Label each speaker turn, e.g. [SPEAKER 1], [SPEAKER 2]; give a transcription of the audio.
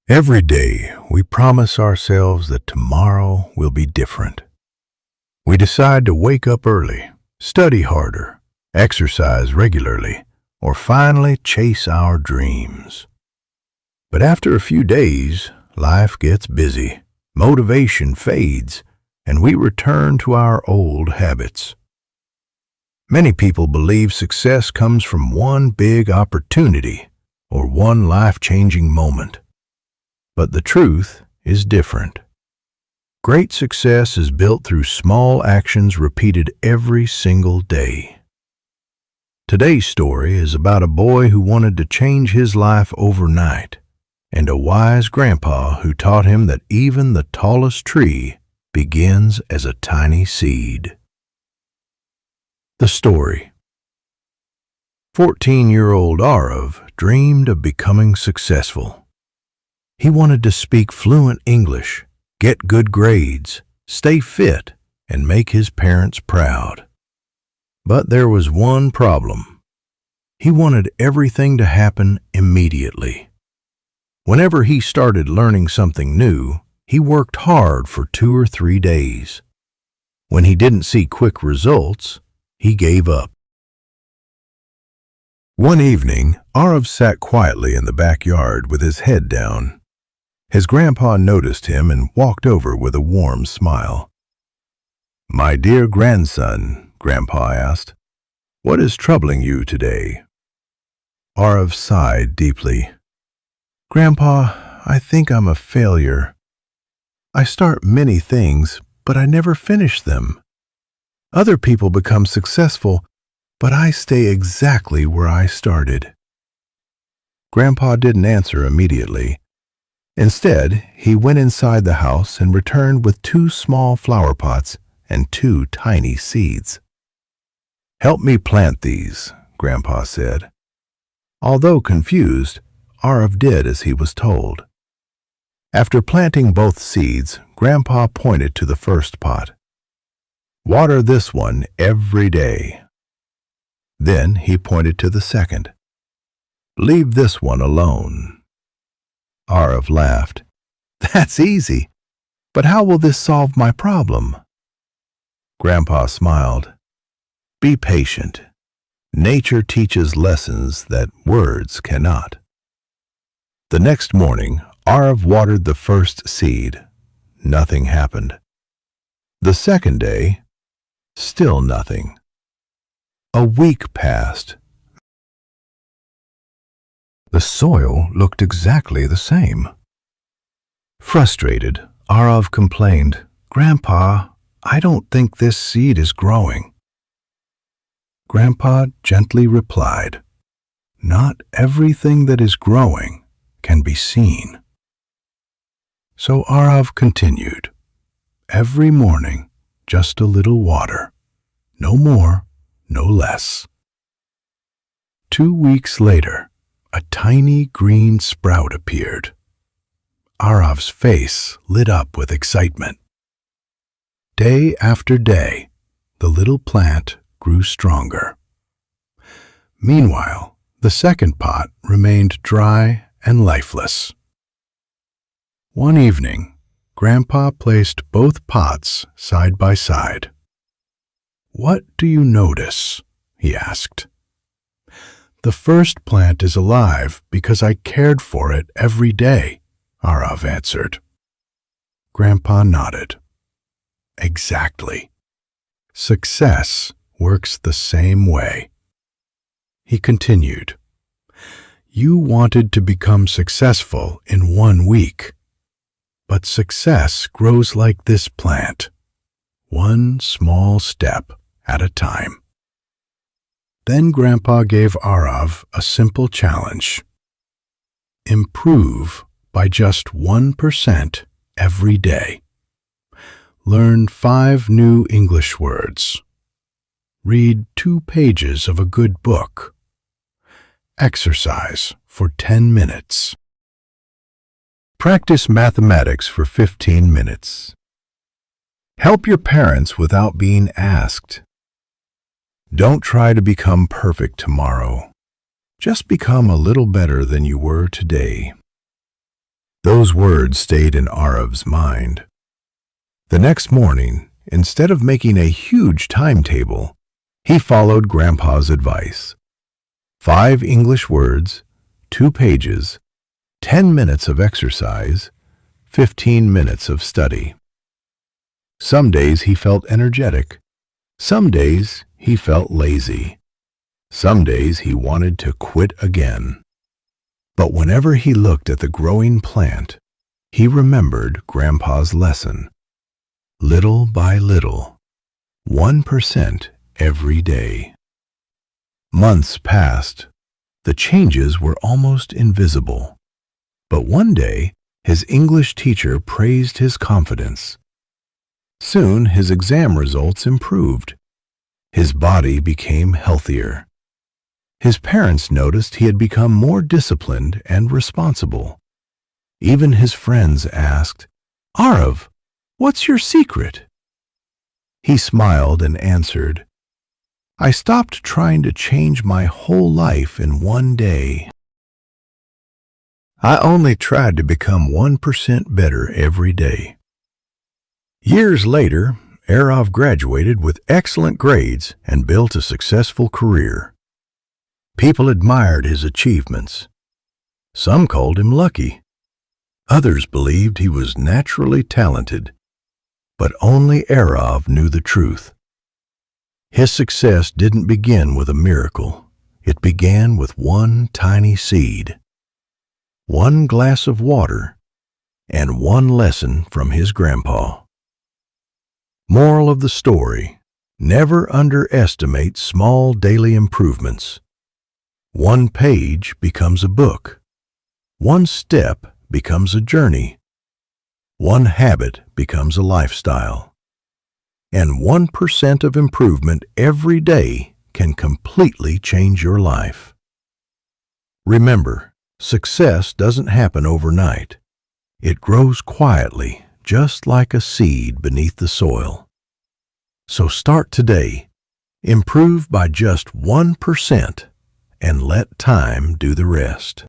[SPEAKER 1] Every day, we promise ourselves that tomorrow will be different. We decide to wake up early, study harder, exercise regularly, or finally chase our dreams. But after a few days, life gets busy, motivation fades, and we return to our old habits. Many people believe success comes from one big opportunity or one life-changing moment. But the truth is different. Great success is built through small actions repeated every single day. Today's story is about a boy who wanted to change his life overnight, and a wise grandpa who taught him that even the tallest tree begins as a tiny seed. The story. 14-year-old Arav dreamed of becoming successful. He wanted to speak fluent English, get good grades, stay fit, and make his parents proud. But there was one problem. He wanted everything to happen immediately. Whenever he started learning something new, he worked hard for 2 or 3 days. When he didn't see quick results, he gave up. One evening, Arav sat quietly in the backyard with his head down. His grandpa noticed him and walked over with a warm smile. "My dear grandson," Grandpa asked, "what is troubling you today?" Arav sighed deeply. "Grandpa, I think I'm a failure. I start many things, but I never finish them. Other people become successful, but I stay exactly where I started." Grandpa didn't answer immediately. Instead, he went inside the house and returned with 2 small flower pots and 2 tiny seeds. "Help me plant these," Grandpa said. Although confused, Arav did as he was told. After planting both seeds, Grandpa pointed to the first pot. "Water this one every day." Then he pointed to the second. "Leave this one alone." Arav laughed. "That's easy. But how will this solve my problem?" Grandpa smiled. "Be patient. Nature teaches lessons that words cannot." The next morning, Arav watered the first seed. Nothing happened. The second day, still nothing. A week passed. The soil looked exactly the same. Frustrated, Arav complained, "Grandpa, I don't think this seed is growing." Grandpa gently replied, "Not everything that is growing can be seen." So Arav continued, "Every morning, just a little water. No more, no less." 2 weeks later, a tiny green sprout appeared. Arav's face lit up with excitement. Day after day, the little plant grew stronger. Meanwhile, the second pot remained dry and lifeless. One evening, Grandpa placed both pots side by side. "What do you notice?" he asked. "The first plant is alive because I cared for it every day," Arav answered. Grandpa nodded. "Exactly. Success works the same way." He continued, "You wanted to become successful in 1 week, but success grows like this plant, one small step at a time." Then Grandpa gave Arav a simple challenge. Improve by just 1% every day. Learn 5 new English words. Read 2 pages of a good book. Exercise for 10 minutes. Practice mathematics for 15 minutes. Help your parents without being asked. Don't try to become perfect tomorrow. Just become a little better than you were today. Those words stayed in Arav's mind. The next morning, instead of making a huge timetable, he followed Grandpa's advice. 5 English words, 2 pages, 10 minutes of exercise, 15 minutes of study. Some days he felt energetic. Some days he felt lazy. Some days he wanted to quit again. But whenever he looked at the growing plant, he remembered Grandpa's lesson. Little by little, 1% every day. Months passed. The changes were almost invisible. But one day, his English teacher praised his confidence. Soon his exam results improved. His body became healthier. His parents noticed he had become more disciplined and responsible. Even his friends asked, "Arav, what's your secret?" He smiled and answered, "I stopped trying to change my whole life in one day. I only tried to become 1% better every day." Years later, Arav graduated with excellent grades and built a successful career. People admired his achievements. Some called him lucky. Others believed he was naturally talented. But only Arav knew the truth. His success didn't begin with a miracle. It began with one tiny seed, one glass of water, and one lesson from his grandpa. Moral of the story: never underestimate small daily improvements. One page becomes a book. One step becomes a journey. One habit becomes a lifestyle. And 1% of improvement every day can completely change your life. Remember, success doesn't happen overnight. It grows quietly, just like a seed beneath the soil. So start today. Improve by just 1%. And let time do the rest.